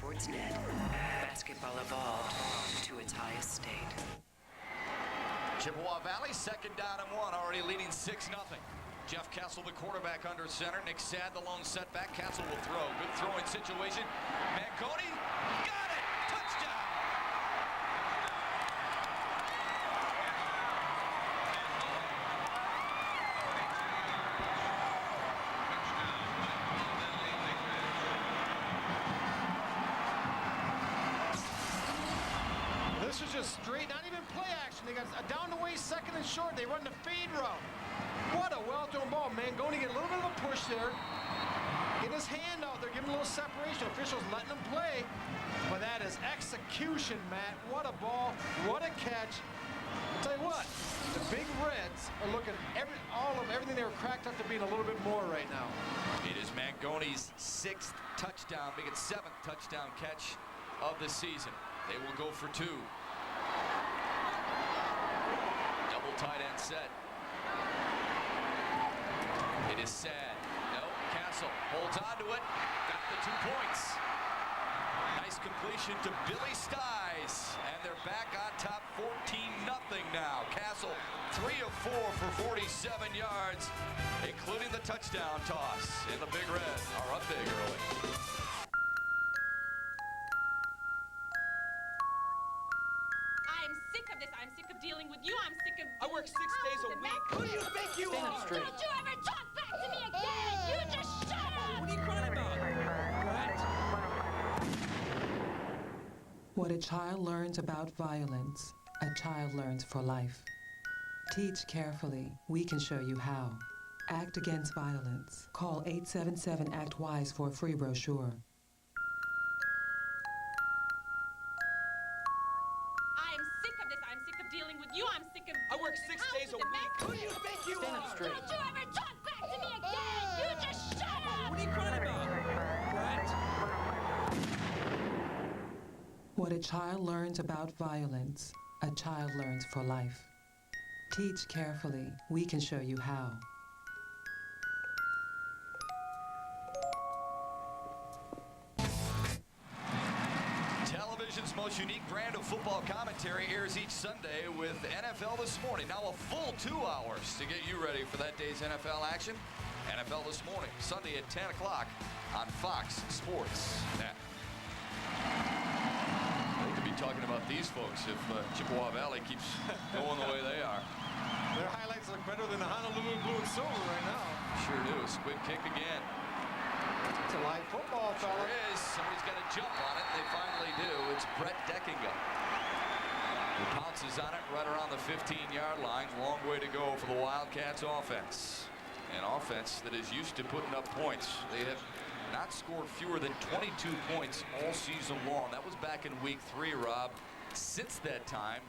sports dead. Basketball evolved to its highest state. Chippewa Valley, second down and 1, already leading 6-0. Jeff Kessel, the quarterback, under center. Nick Sadd, the lone setback. Kessel will throw. Good throwing situation. Mangoni, got it! Touchdown! This was just straight, not even play action. They got a down the way, second and short. They run the fade route. What a well-thrown ball. Mangoni get a little bit of a push there. Get his hand out there, give him a little separation. Officials letting him play. But that is execution, Matt. What a ball. What a catch. I'll tell you what, the Big Reds are looking everything they were cracked up to being a little bit more right now. It is Mangoni's 6th touchdown, make it 7th touchdown catch of the season. They will go for 2. Double tight end set. It is Sadd. No, Castle holds on to it. Got the 2 points. Nice completion to Billy Stiles. And they're back on top 14-0 now. Castle 3 of 4 for 47 yards, including the touchdown toss. And the Big Red are up big early. I'm sick of dealing with you. I'm sick of... I work 6 days a week. Who do you think you are? Don't you ever talk back to me again! You just shut up! What are you crying about? What a child learns about violence, a child learns for life. Teach carefully. We can show you how. Act against violence. Call 877-ACT-WISE for a free brochure. I work 6 days a week. Who do you think you are? Don't you ever talk back to me again! You just shut up! What are you crying about? What a child learns about violence, a child learns for life. Teach carefully. We can show you how. Television's most unique brand of football commentary airs each Sunday with NFL This Morning. Now a full 2 hours to get you ready for that day's NFL action. NFL This Morning, Sunday at 10 o'clock on Fox Sports Net. They could be talking about these folks if Chippewa Valley keeps going the way they are. Their highlights look better than the Honolulu Blue and Silver right now. Sure do. Squib kick again. It's a live football, fella. Sure is. Somebody's got to jump on it. They finally do. It's Brett Deckingham. He pounces on it right around the 15-yard line. Long way to go for the Wildcats offense. An offense that is used to putting up points. They have not scored fewer than 22 points all season long. That was back in week 3, Rob. Since that time,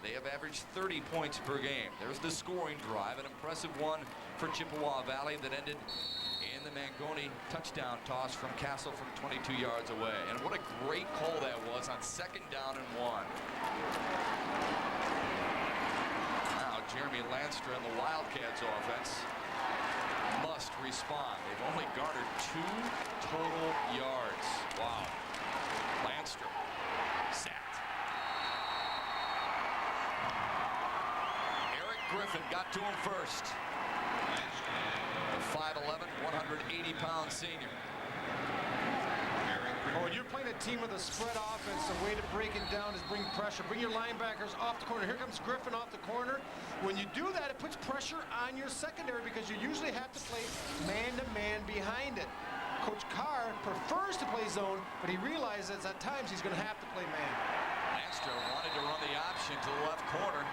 they have averaged 30 points per game. There's the scoring drive, an impressive one for Chippewa Valley that ended in the Mangoni touchdown toss from Castle from 22 yards away. And what a great call that was on 2nd down and 1. Now Jeremy Lanstra and the Wildcats offense must respond. They've only garnered 2 total yards. Wow. Lanstra sacked. Eric Griffin got to him first. The 5'11", 180-pound senior. Oh, when you're playing a team with a spread offense, the way to break it down is bring pressure. Bring your linebackers off the corner. Here comes Griffin off the corner. When you do that, it puts pressure on your secondary because you usually have to play man-to-man behind it. Coach Carr prefers to play zone, but he realizes at times he's going to have to play man. Lanstra wanted to run the option to the left corner.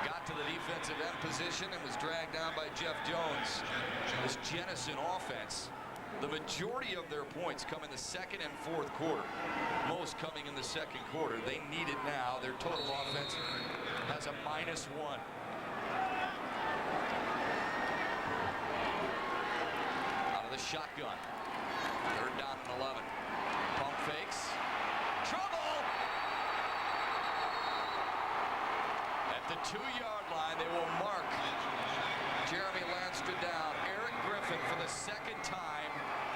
Got to the defensive end position and was dragged down by Jeff Jones. This Jennison offense, the majority of their points come in the 2nd and 4th quarter. Most coming in the 2nd quarter. They need it now. Their total offense has a -1. Out of the shotgun. 3rd down and 11. Pump fakes. Trouble! At the 2-yard line, they will mark Jeremy Lanstra down. Eric Griffin, for the 2nd time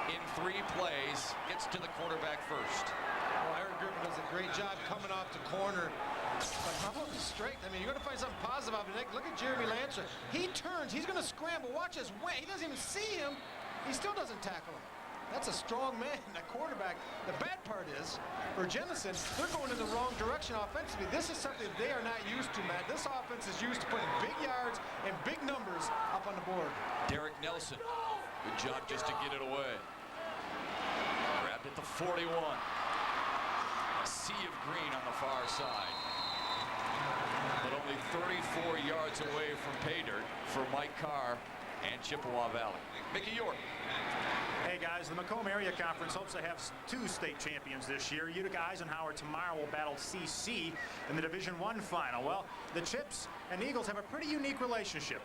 in 3 plays, gets to the quarterback first. Well, Griffin does a great job coming off the corner. But how about the strength? I mean, you're going to find something positive out of it. Look at Jeremy Lancer. He turns. He's going to scramble. Watch his way. He doesn't even see him. He still doesn't tackle him. That's a strong man, that quarterback. The bad part is, for Jennison, they're going in the wrong direction offensively. This is something they are not used to, Matt. This offense is used to putting big yards and big numbers up on the board. Derek Nelson, good job just to get it away. Grabbed at the 41. A sea of green on the far side. But only 34 yards away from pay dirt for Mike Carr and Chippewa Valley. Mickey York. Hey guys, the Macomb Area Conference hopes to have 2 state champions this year. Utica Eisenhower tomorrow will battle CC in the Division I final. Well, the Chips and Eagles have a pretty unique relationship.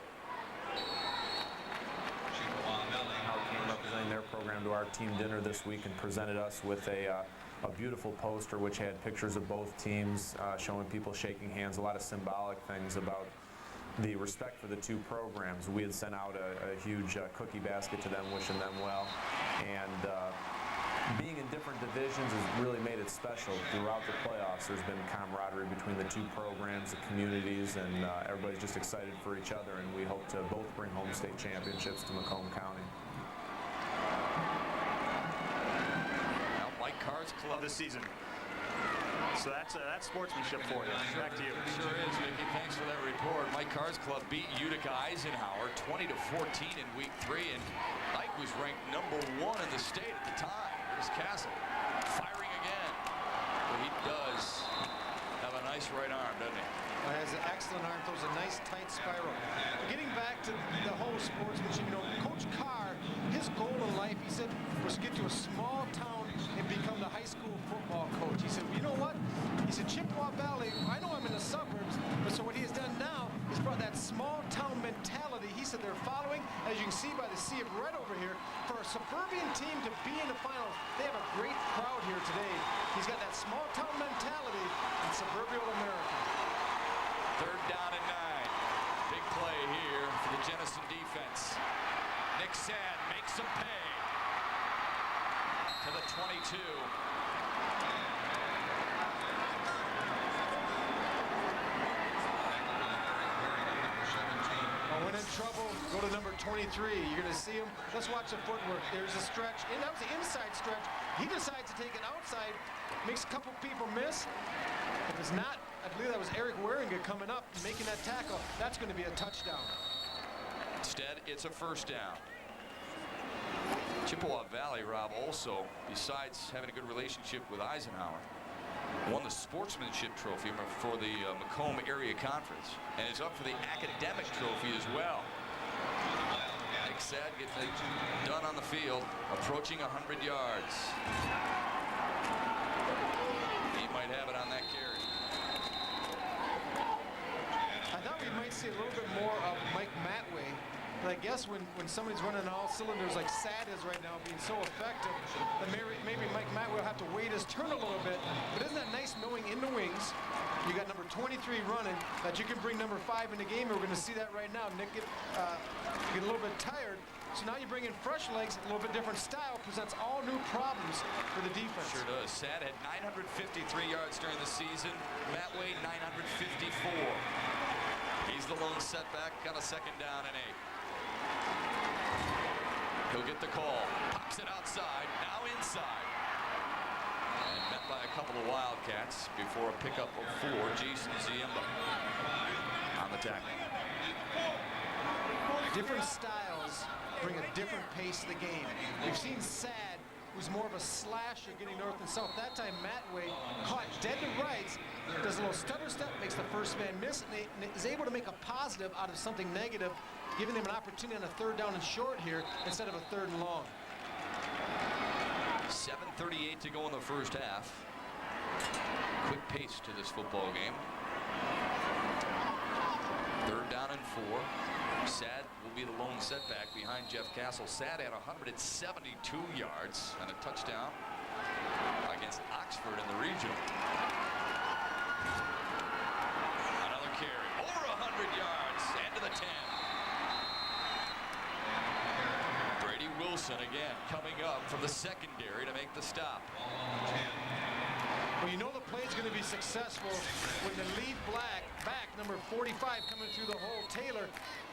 Came representing their program to our team dinner this week and presented us with a beautiful poster which had pictures of both teams showing people shaking hands, a lot of symbolic things about the respect for the 2 programs. We had sent out a huge cookie basket to them, wishing them well. And being in different divisions has really made it special. Throughout the playoffs, there's been camaraderie between the 2 programs, the communities, and everybody's just excited for each other, and we hope to both bring home state championships to Macomb County. Now Mike Carr's club This season. So that's sportsmanship for you. Back to you. Sure is, Mickey. Thanks for that report. Mike Carr's club beat Utica Eisenhower 20-14 in week 3, and Ike was ranked #1 in the state at the time. Here's Castle firing again. But he does have a nice right arm, doesn't he? He has an excellent arm, throws a nice tight spiral. Getting back to the whole sportsmanship, Coach Carr, his goal in life, he said, was to get to a small town and become the high school football coach. He said, well, you know what? He said, Chippewa Valley, I know I'm in the suburbs, but so what he has done now is brought that small town mentality. He said they're following, as you can see by the sea of red over here, for a suburban team to be in the finals. They have a great crowd here today. He's got that small town mentality in suburban America. 3rd down and 9. Big play here for the Jennison defense. Nick Sad makes them pay. To the 22. When in trouble, go to number 23. You're going to see him. Let's watch the footwork. There's a stretch, and that was the inside stretch. He decides to take it outside, makes a couple people miss. If it's not, I believe that was Eric Waringa coming up, making that tackle. That's going to be a touchdown. Instead, it's a 1st down. Chippewa Valley, Rob, also, besides having a good relationship with Eisenhower, won the sportsmanship trophy for the Macomb Area Conference, and is up for the academic trophy as well. Nick Sad gets it done on the field, approaching 100 yards. He might have it on that carry. I thought we might see a little bit more of Mike Matway. But I guess when somebody's running all cylinders like Sad is right now, being so effective, then maybe Mike Matway will have to wait his turn a little bit. But isn't that nice knowing in the wings, you got number 23 running, that you can bring number 5 in the game. And we're going to see that right now. Nick get a little bit tired. So now you bring in fresh legs, a little bit different style, presents all new problems for the defense. Sure does. Sad had 953 yards during the season. Matway 954. He's the lone setback on a 2nd down and 8. He'll get the call. Pops it outside. Now inside. And met by a couple of Wildcats before a pickup of 4. Jason Ziemba on the tackle. Different styles bring a different pace to the game. We've seen Sad, who's more of a slasher getting north and south. That time, Matway caught dead to rights, does a little stutter step, makes the first man miss, and is able to make a positive out of something negative, giving them an opportunity on a 3rd down and short here instead of a 3rd and long. 7:38 to go in the first half. Quick pace to this football game. 3rd down and 4. Sad will be the lone setback behind Jeff Castle. Sad had 172 yards and a touchdown against Oxford in the regional. Another carry. Over 100 yards and to the 10. Brady Wilson again coming up from the secondary to make the stop. Well, you know the play's going to be successful when the lead back, number 45, coming through the hole, Taylor,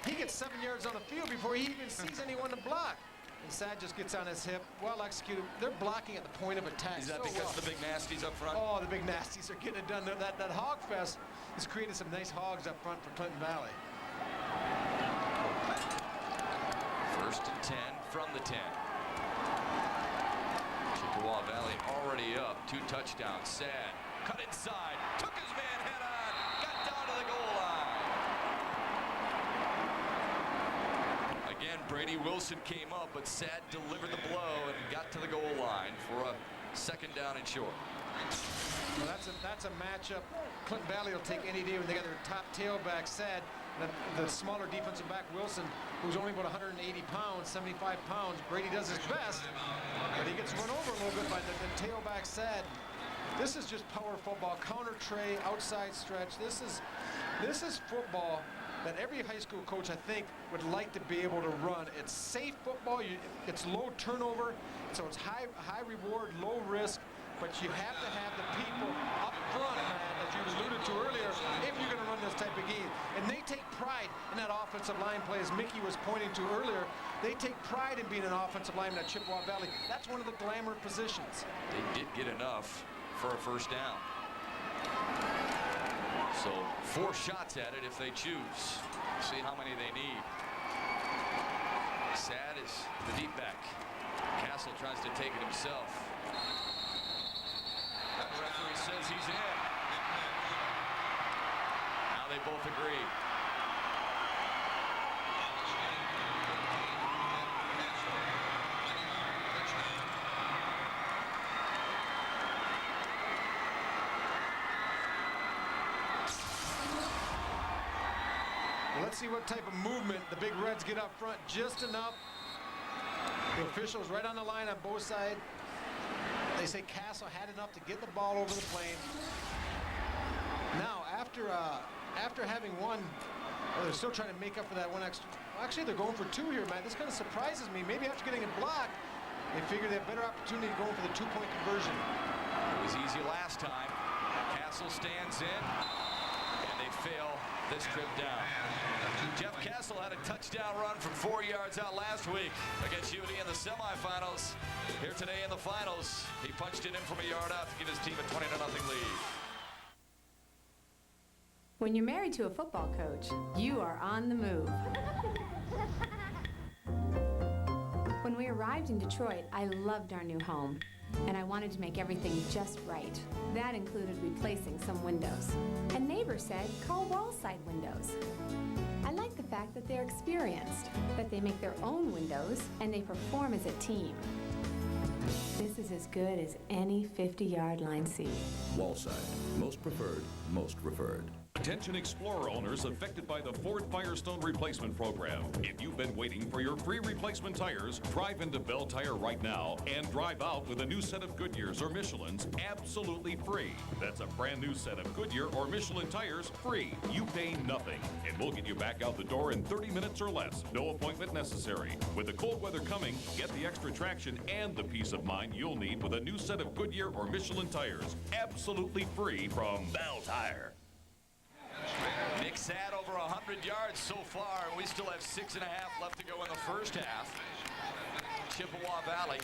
he gets 7 yards on the field before he even sees anyone to block. And Sad just gets on his hip, well executed. They're blocking at the point of attack. Is that so because well. the big nasties up front? Oh, the big nasties are getting it done. That Hog Fest has created some nice hogs up front for Clinton Valley. 1st and 10 from the 10. Chippewa Valley already up. 2 touchdowns. Sad cut inside, took his man head on, got down to the goal line. Again, Brady Wilson came up, but Sad delivered the blow and got to the goal line for a 2nd down and short. Well, that's a matchup Clinton Valley will take any day when they got their top tailback, Sad. The smaller defensive back, Wilson, who's only about 180 pounds, 75 pounds. Brady does his best, but he gets run over a little bit by the tailback, Sad. This is just power football, counter tray, outside stretch. This is football that every high school coach, I think, would like to be able to run. It's safe football. It's low turnover, so it's high reward, low risk. But you have to have the people up front, man, as you alluded to earlier, if you're going to run this type of game. And they take pride in that offensive line play, as Mickey was pointing to earlier. They take pride in being an offensive lineman at Chippewa Valley. That's one of the glamour positions. They did get enough for a 1st down. So 4 shots at it if they choose. See how many they need. Sad is the deep back. Castle tries to take it himself. The referee says he's in. Now they both agree. Let's see what type of movement the Big Reds get up front. Just enough. The officials right on the line on both sides. They say Castle had enough to get the ball over the plane. Now, after having won, they're still trying to make up for that one extra. Actually, they're going for 2 here, man. This kind of surprises me. Maybe after getting a block, they figure they have better opportunity going for the 2-point conversion. It was easy last time. Castle stands in, and they fail this trip down. Jeff Castle had a touchdown run from 4 yards out last week against UD in the semifinals. Here today in the finals, he punched it in from a yard out to give his team a 20-0 lead. When you're married to a football coach, you are on the move. When we arrived in Detroit, I loved our new home, and I wanted to make everything just right. That included replacing some windows. A neighbor said, call Wallside Windows. I like the fact that they're experienced, that they make their own windows, and they perform as a team. This is as good as any 50-yard line seat. Wallside, most preferred, most referred. Attention Explorer owners affected by the Ford Firestone replacement program. If you've been waiting for your free replacement tires, drive into Bell Tire right now and drive out with a new set of Goodyears or Michelins absolutely free. That's a brand new set of Goodyear or Michelin tires free. You pay nothing, and we'll get you back out the door in 30 minutes or less. No appointment necessary. With the cold weather coming, get the extra traction and the peace of mind you'll need with a new set of Goodyear or Michelin tires absolutely free from Bell Tire. Nick Sad over 100 yards so far, and we still have 6.5 left to go in the first half. Chippewa Valley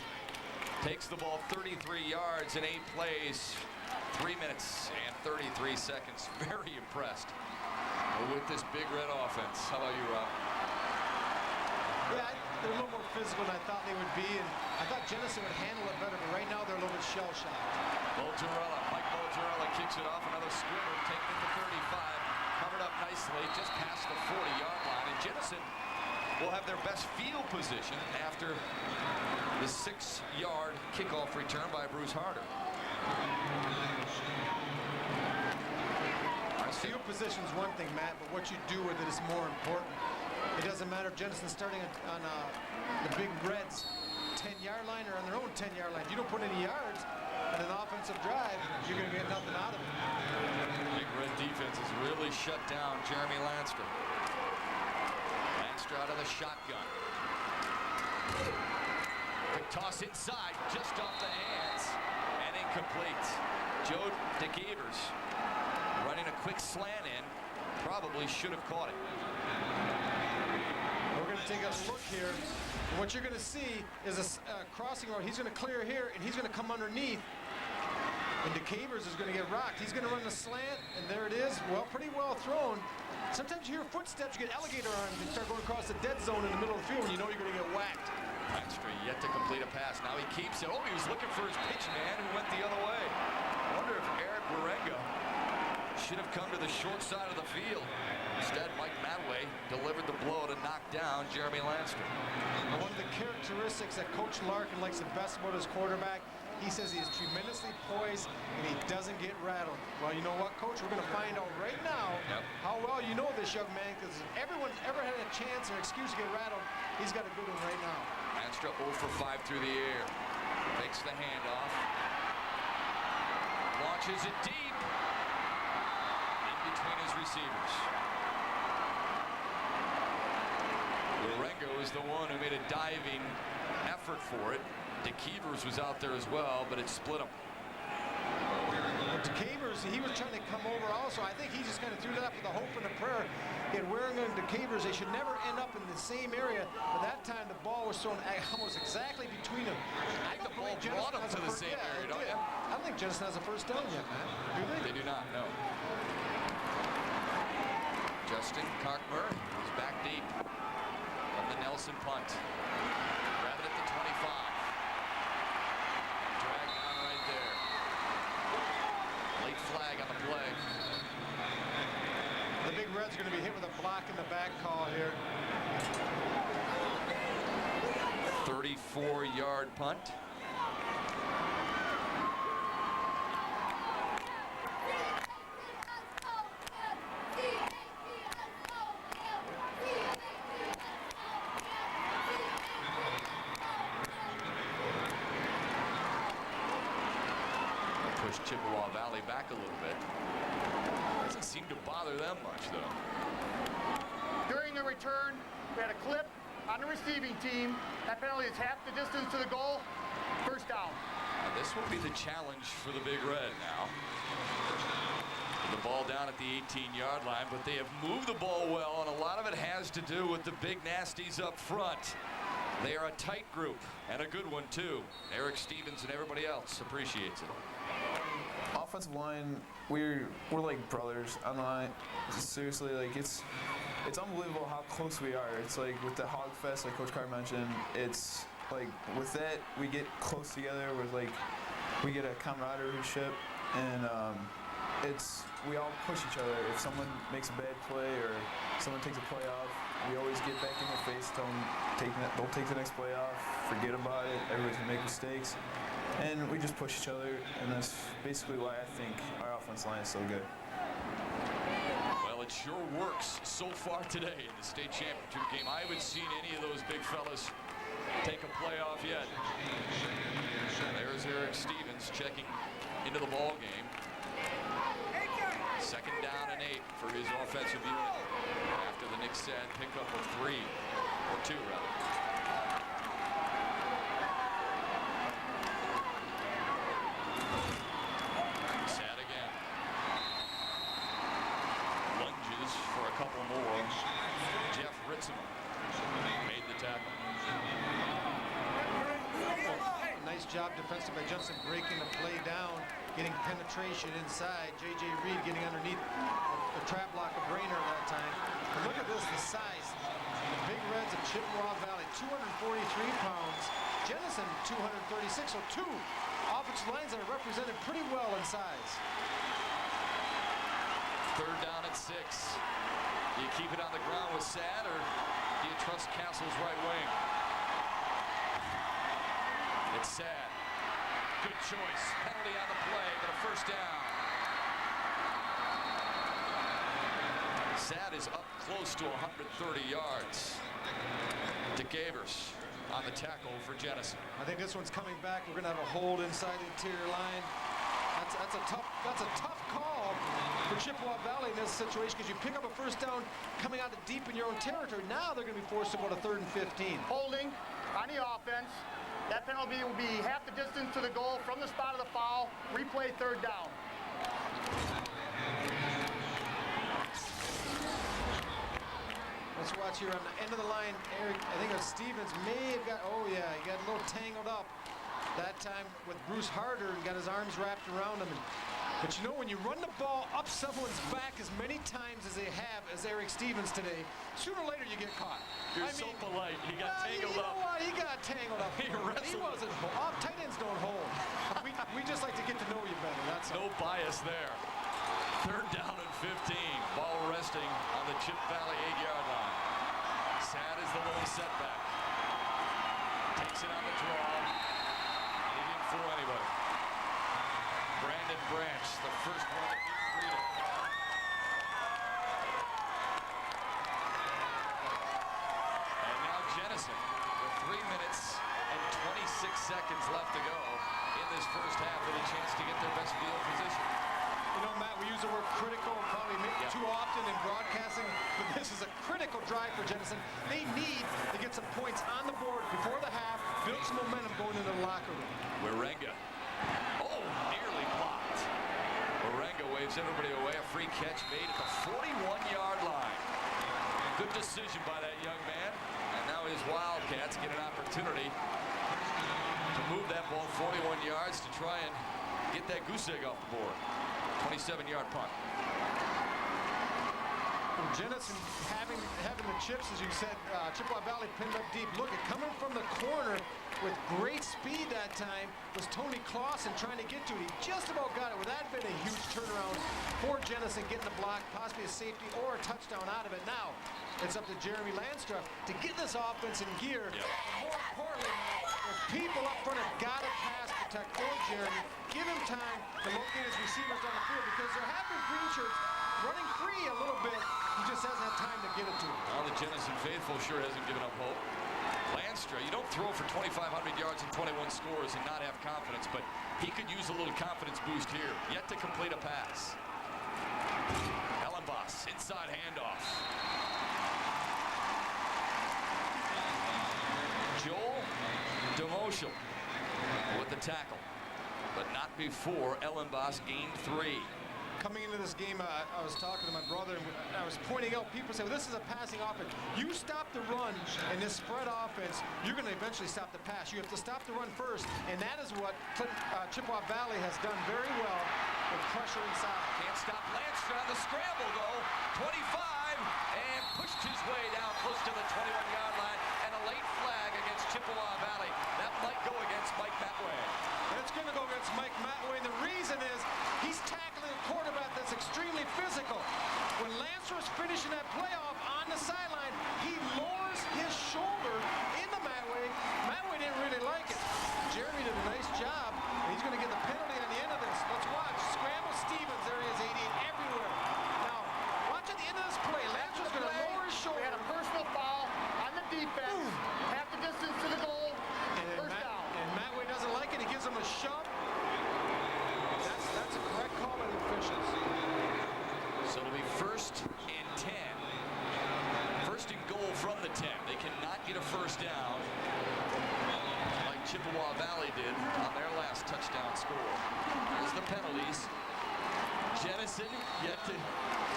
takes the ball 33 yards in 8 plays, 3 minutes and 33 seconds. Very impressed with this Big Red offense. How about you, Rob? Yeah, they're a little more physical than I thought they would be, and I thought Jennison would handle it better, but right now they're a little bit shell-shocked. Mike Bolgerella kicks it off, another swimmer, taking it to 35. Covered up nicely just past the 40-yard line, and Jennison will have their best field position after the 6-yard kickoff return by Bruce Harder. Field position is one thing, Matt, but what you do with it is more important. It doesn't matter if Jennison's starting on the Big Reds 10-yard line or on their own 10-yard line. If you don't put any yards on an offensive drive, you're going to get nothing out of it. Big Red defense has really shut down Jeremy Lanster. Lanster out of the shotgun. Quick toss inside, just off the hands, and incomplete. incomplete. Joe DeGevers running a quick slant in. Probably should have caught it. We're going to take a look here. And what you're going to see is a crossing road. He's going to clear here, and he's going to come underneath. And DeCavers is going to get rocked. He's going to run the slant, and there it is. Well, pretty well thrown. Sometimes you hear footsteps, you get alligator arms, and start going across the dead zone in the middle of the field when you know you're going to get whacked. Extra yet to complete a pass. Now he keeps it. Oh, he was looking for his pitch man who went the other way. I wonder if Eric Warenga should have come to the short side of the field. Instead, Mike Matway delivered the blow to knock down Jeremy Landstrom. One of the characteristics that Coach Larkin likes the best about his quarterback, he says he is tremendously poised and he doesn't get rattled. Well, you know what, Coach? We're going to find out right now how well you know this young man, because if everyone's ever had a chance or excuse to get rattled, he's got a good one right now. Landstrom 0 for 5 through the air. Takes the handoff. Launches it deep. In between his receivers. Warenga was the one who made a diving effort for it. DeKeevers was out there as well, but it split him. DeCavers, he was trying to come over also. I think he just kind of threw that up with a hope and a prayer. He had Warenga and DeCavers. They should never end up in the same area. But that time the ball was thrown almost exactly between them. I think the ball brought them to the same area, don't you? I don't think Jensen has a first down yet, man. Do they? They do not, no. Justin Carkmer is back deep from the Nelson punt. Grab it at the 25. Drag down right there. Late flag on the play. The Big Red's going to be hit with a block in the back call here. 34-yard punt. Push Chippewa Valley back a little bit. Doesn't seem to bother them much, though. During the return, we had a clip on the receiving team. That penalty is half the distance to the goal. First down. Now this will be the challenge for the Big Red now. The ball down at the 18-yard line, but they have moved the ball well, and a lot of it has to do with the big nasties up front. They are a tight group, and a good one, too. Eric Stevens and everybody else appreciates it. Offensive line, we're like brothers on the line. Seriously, like it's unbelievable how close we are. It's like with the Hog Fest, like Coach Carr mentioned, it's like with that we get close together. With like we get a camaraderie, and we all push each other. If someone makes a bad play or someone takes a play off, we always get back in their face, tell them don't take the next play off, forget about it. Everybody's gonna make mistakes. And we just push each other, and that's basically why I think our offense line is so good. Well, it sure works so far today in the state championship game. I haven't seen any of those big fellas take a play off yet. There's Eric Stevens checking into the ball game. Second down and 8 for his offensive unit after the Nick Sad pickup of 3, or 2 rather. Couple more. Jeff Ritzema made the tackle. Nice job defensive by Jensen, breaking the play down, getting penetration inside. J.J. Reed getting underneath the trap block of Rayner that time. But look at this, the size. The Big Reds of Chippewa Valley, 243 pounds. Jensen, 236, so two offensive lines that are represented pretty well in size. Third down at 6. Do you keep it on the ground with Sad, or do you trust Castle's right wing? It's Sad. Good choice. Penalty on the play, but a first down. Sad is up close to 130 yards. DeGavers on the tackle for Jenison. I think this one's coming back. We're going to have a hold inside the interior line. That's a tough call for Chippewa Valley in this situation, because you pick up a first down coming out of deep in your own territory. Now they're going to be forced to go to 3rd and 15. Holding on the offense. That penalty will be half the distance to the goal from the spot of the foul. Replay third down. Let's watch here on the end of the line. Eric, I think it was Stevens may have got, oh yeah, he got a little tangled up that time with Bruce Harder and got his arms wrapped around him. But you know, when you run the ball up someone's back as many times as they have as Eric Stevens today, sooner or later you get caught. You're so polite. He got tangled up. You know what? He got tangled up. He wasn't. Tight ends don't hold. we just like to get to know you better. That's no bias there. Third down and 15. Ball resting on the Chip Valley 8-yard line. Sad is the lone setback. Takes it on the draw. He didn't fool anybody. Brandon Branch, the first one that didn't read it. And now Jennison with 3 minutes and 26 seconds left to go in this first half with a chance to get their best field position. You know, Matt, we use the word critical probably too often in broadcasting, but this is a critical drive for Jennison. They need to get some points on the board before the half, build some momentum going into the locker room. Wirenga. Oh, nearly blocked. Wirenga waves everybody away. A free catch made at the 41-yard line. Good decision by that young man. And now his Wildcats get an opportunity to move that ball 41 yards to try and get that goose egg off the board. 27-yard punt. Jennison having the chips, as you said, Chippewa Valley pinned up deep. Look at coming from the corner with great speed that time was Tony Clausen trying to get to it. He just about got it. Would that have been a huge turnaround for Jennison getting the block, possibly a safety or a touchdown out of it. Now it's up to Jeremy Landstra to get this offense in gear. Yep. More importantly, the people up front have got to pass protect for Jeremy. Give him time to locate his receivers on the field because there have been green shirts running free a little bit. He just hasn't had time to get it to him. Well, the Jennison faithful sure hasn't given up hope. Lanstra, you don't throw for 2,500 yards and 21 scores and not have confidence, but he could use a little confidence boost here. Yet to complete a pass. Ellenboss, inside handoff. Joel DeMoschel with the tackle, but not before Ellenboss gained 3. Coming into this game, I was talking to my brother, and I was pointing out, people say, well, this is a passing offense. You stop the run in this spread offense, you're going to eventually stop the pass. You have to stop the run first, and that is what Chippewa Valley has done very well with pressure inside. Can't stop Lanstra on the scramble, though. 25, and pushed his way down close to the 21-yard line, and a late flag against Chippewa Valley. That might go against Mike Matway. It's going to go against Mike Matway, and the reason is he's tackling a quarterback that's extremely physical. When Lancer is finishing that playoff on the sideline, he lowers his shoulder into Matway. Matway didn't really like it. Jeremy did a nice job, and he's going to get the penalty on the end of this. Let's watch. Scramble Stevens. There he is, 88 everywhere. Now, watch at the end of this play. Lancer's going to lower his shoulder. We had a personal foul on the defense. Half the distance to the goal. First down. And Matway doesn't like it. He gives him a shove. That's a correct call by the officials. So it'll be 1st and 10. 1st and goal from the 10. They cannot get a first down like Chippewa Valley did on their last touchdown score. There's the penalties. Jennison yet to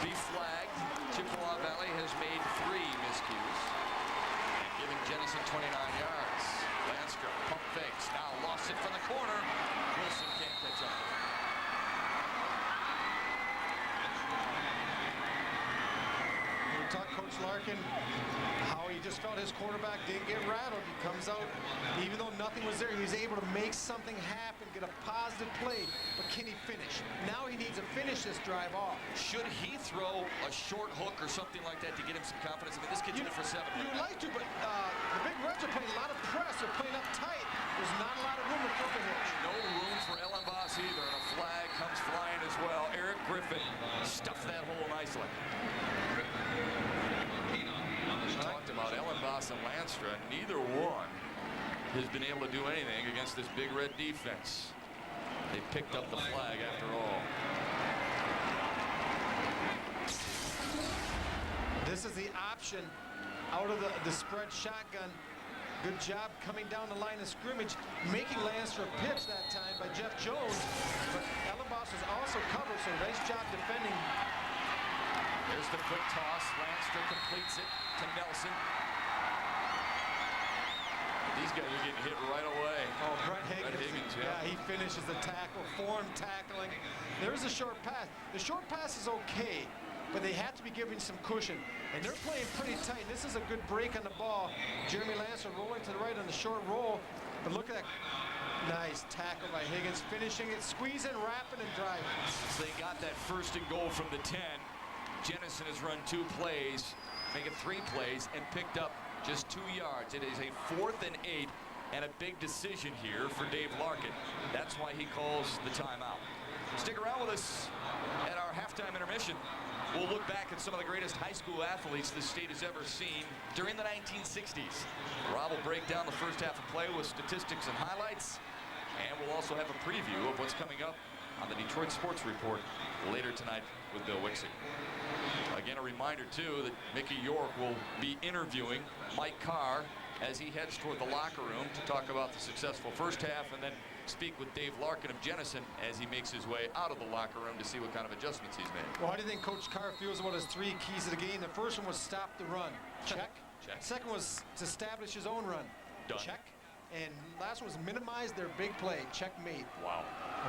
be flagged. Chippewa Valley has made 3 miscues, giving Jennison 29 yards. Lanstra, pump fakes, now lost it from the corner. Wilson can't catch up. We talked Coach Larkin, how he just felt his quarterback didn't get rattled. He comes out, even though nothing was there, he was able to make something happen, get a positive play, but can he finish? Now he needs to finish this drive off. Should he throw a short hook or something like that to get him some confidence? I mean, this kid's in it for 7. You would like to, but the Big Reds are playing a lot of press. They're playing up tight. There's not a lot of room to throw the hitch. No room for Ellenboss either, and a flag comes flying as well. Eric Griffin stuffed that hole nicely. We talked about Ellenboss and Lanstra. Neither one has been able to do anything against this Big Red defense. They picked up the flag after all. This is the option out of the spread shotgun. Good job coming down the line of scrimmage, making Lancer a pitch that time by Jeff Jones. But Ellenboss was also covered, so nice job defending. There's the quick toss. Lancer completes it to Nelson. These guys are getting hit right away. Oh, Brett Higgins. Yeah, he finishes the tackle, form tackling. There's a short pass. The short pass is okay, but they have to be giving some cushion. And they're playing pretty tight. This is a good break on the ball. Jeremy Lancer rolling to the right on the short roll. But look at that nice tackle by Higgins, finishing it, squeezing, wrapping, and driving. Since they got that 1st and goal from the 10, Jennison has run 2 plays, making 3 plays, and picked up just 2 yards. It is a 4th and 8 and a big decision here for Dave Larkin. That's why he calls the timeout. Stick around with us at our halftime intermission. We'll look back at some of the greatest high school athletes this state has ever seen during the 1960s. Rob will break down the first half of play with statistics and highlights, and we'll also have a preview of what's coming up on the Detroit Sports Report later tonight with Bill Wixie. Again, a reminder, too, that Mickey York will be interviewing Mike Carr as he heads toward the locker room to talk about the successful first half and then speak with Dave Larkin of Jennison as he makes his way out of the locker room to see what kind of adjustments he's made. Well, how do you think Coach Carr feels about his 3 keys of the game? The first one was stop the run. Check. Check. Second was to establish his own run. Done. Check. And last one was minimize their big play. Checkmate. Wow.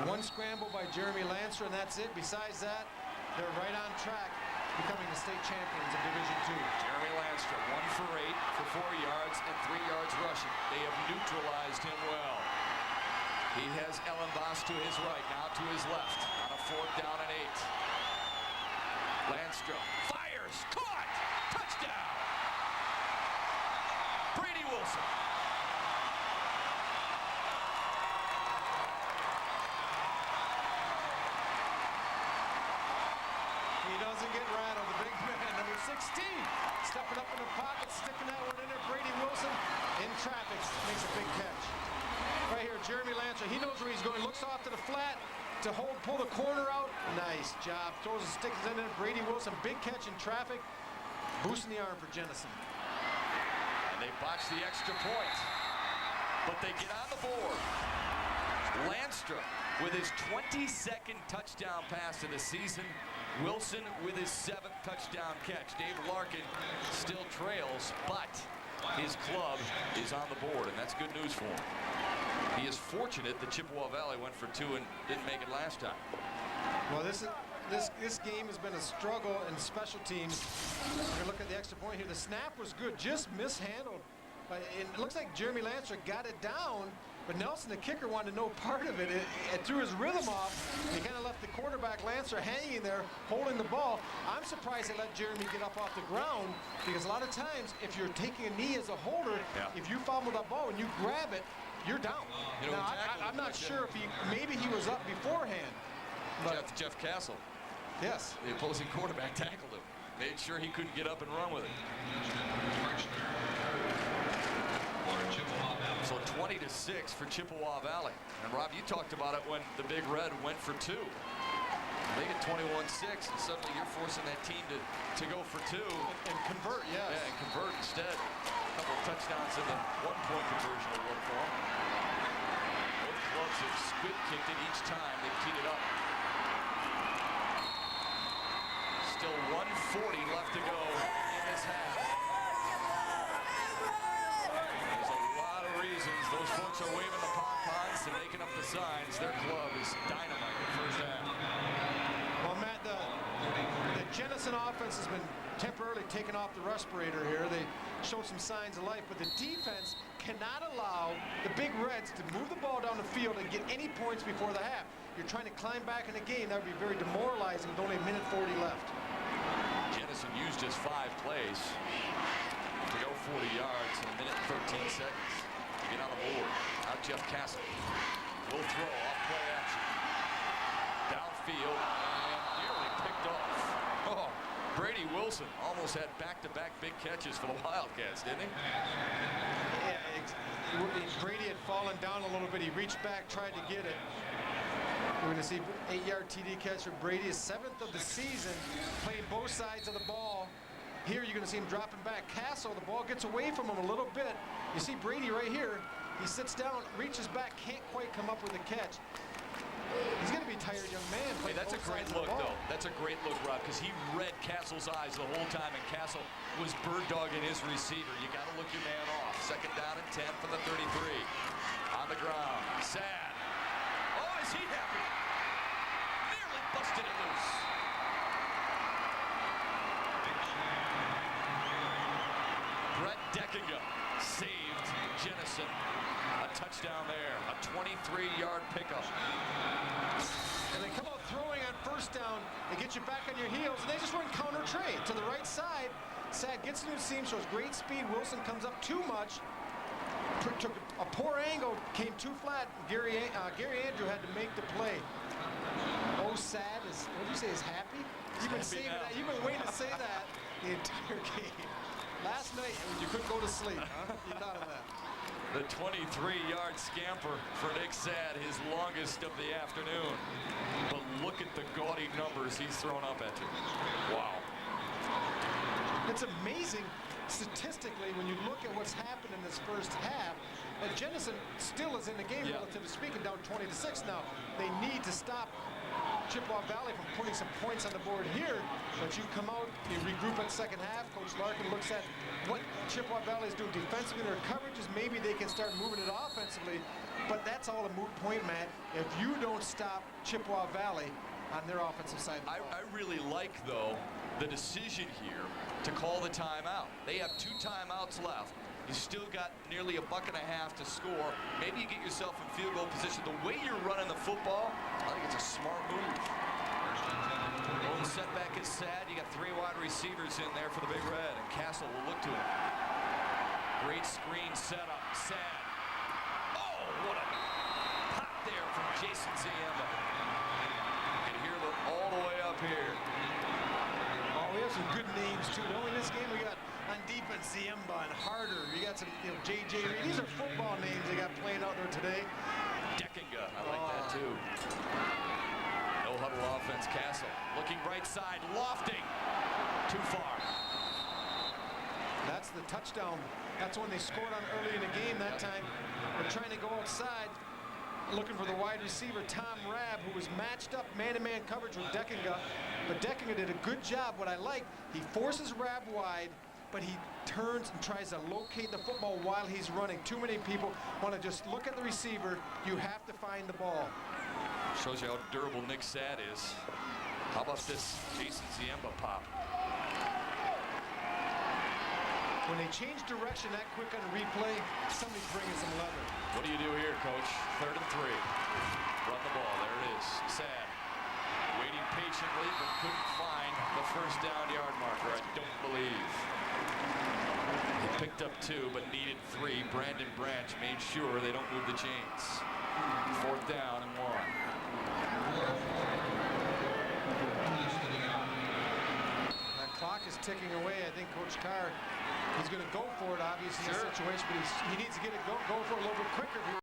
1 scramble by Jeremy Lancer, and that's it. Besides that, they're right on track, becoming the state champions of Division II. Jeremy Lancer, 1 for 8 for 4 yards and 3 yards rushing. They have neutralized him well. He has Ellenboss to his right, now to his left on a 4th down and 8. Landstrom fires, caught, touchdown. Brady Wilson. He doesn't get rattled, the big man, number 16, stepping up in the pocket, sticking that one in there. Brady Wilson in traffic, makes a big catch. Right here, Jeremy Lancer, he knows where he's going, looks off to the flat to pull the corner out. Nice job, throws the sticks in there. Brady Wilson, big catch in traffic, boosting the arm for Jennison. And they botch the extra point, but they get on the board. Landstrom with his 22nd touchdown pass of the season. Wilson with his 7th touchdown catch. Dave Larkin still trails, but his club is on the board, and that's good news for him. He is fortunate that Chippewa Valley went for 2 and didn't make it last time. Well, this game has been a struggle in special teams. We're look at the extra point here. The snap was good, just mishandled. But it looks like Jeremy Lancer got it down, but Nelson, the kicker, wanted no part of it. It threw his rhythm off. He kind of left the quarterback, Lancer, hanging there, holding the ball. I'm surprised they let Jeremy get up off the ground, because a lot of times, if you're taking a knee as a holder, if you fumble that ball, when you grab it, you're down. Now, I'm not sure if maybe he was up beforehand. But Jeff Castle. Yes. The opposing quarterback tackled him. Made sure he couldn't get up and run with it. So 20-6 for Chippewa Valley. And Rob, you talked about it when the Big Red went for 2. They get 21-6, and suddenly you're forcing that team to go for 2. And convert, yes. Yeah, and convert instead. A couple of touchdowns in the 1-point conversion will work for them. Both clubs have squid kicked it each time they've teed it up. Still 1:40 left to go in this half. There's a lot of reasons those folks are waving the pom-poms and making up the signs. Their club is dynamite in the first half. Well, Matt, the Jennison offense has been temporarily taken off the respirator here. They showed some signs of life, but the defense cannot allow the Big Reds to move the ball down the field and get any points before the half. You're trying to climb back in the game. That would be very demoralizing with only a minute 40 left. Jennison used just 5 plays to go 40 yards in a minute and 13 seconds to get on the board. Now Jeff Castle will throw off play action. Downfield and nearly picked off. Oh, Brady Wilson almost had back-to-back big catches for the Wildcats, didn't he? Yeah, Brady had fallen down a little bit. He reached back, tried to get it. We're going to see 8-yard TD catch for Brady, his 7th of the season, playing both sides of the ball. Here you're going to see him dropping back. Castle, the ball gets away from him a little bit. You see Brady right here. He sits down, reaches back, can't quite come up with a catch. He's going to be tired, young man. Hey, that's a great look, though. That's a great look, Rob, because he read Castle's eyes the whole time, and Castle was bird dogging his receiver. You got to look your man off. Second down and 10 for the 33. On the ground. Sad. Oh, is he happy? Nearly busted it loose. Brett Deckingham saved Jennison. A touchdown there. A 23-yard pickup. And they come out throwing on first down. They get you back on your heels, and they just run counter trade to the right side. Sad gets into the seam, shows great speed. Wilson comes up too much. Took a poor angle, came too flat. Gary Andrew had to make the play. Oh, Sad is, what did you say, is happy? You've been saving that. You've been waiting to say that the entire game. Last night, you couldn't go to sleep, huh? You thought of that. The 23-yard scamper for Nick Sad, his longest of the afternoon. But look at the gaudy numbers he's thrown up at you. Wow. It's amazing statistically when you look at what's happened in this first half. And Jennison still is in the game, relatively speaking, down 20-6 now. They need to stop Chippewa Valley from putting some points on the board here, but you come out, you regroup at second half. Coach Larkin looks at what Chippewa Valley is doing defensively, their coverages. Maybe they can start moving it offensively, but that's all a moot point, Matt. If you don't stop Chippewa Valley on their offensive side. I really like, though, the decision here to call the timeout. They have 2 timeouts left. You still got nearly $1.50 to score. Maybe you get yourself in field goal position. The way you're running the football, I think it's a smart move. Lone setback is Sad. You got 3 wide receivers in there for the Big Red, and Castle will look to him. Great screen setup. Sad. Oh, what a pop there from Jason Ziemba. You can hear them all the way up here. Oh, we have some good names too. Don't we? In this game we got on defense Ziemba and Harder. You got some, J.J. Reed. These are football names they got playing out there today. Deckinga, I like that too. No huddle offense. Castle looking right side, lofting. Too far. That's the touchdown. That's when they scored on early in the game that time. They're trying to go outside, looking for the wide receiver, Tom Rabb, who was matched up man-to-man coverage with Deckinga. But Deckinga did a good job. What I like, he forces Rabb wide, but he turns and tries to locate the football while he's running. Too many people want to just look at the receiver. You have to find the ball. Shows you how durable Nick Sad is. How about this Jason Ziemba pop? When they change direction that quick on a replay, somebody's bringing some leather. What do you do here, Coach? 3rd and 3. Run the ball. There it is. Sad. Waiting patiently, but couldn't find the first down yard marker, I don't believe. He picked up 2, but needed 3. Brandon Branch made sure they don't move the chains. 4th down and 1. That clock is ticking away. I think Coach Carr, he's going to go for it, obviously, in this situation, but he needs to get it go for it a little bit quicker.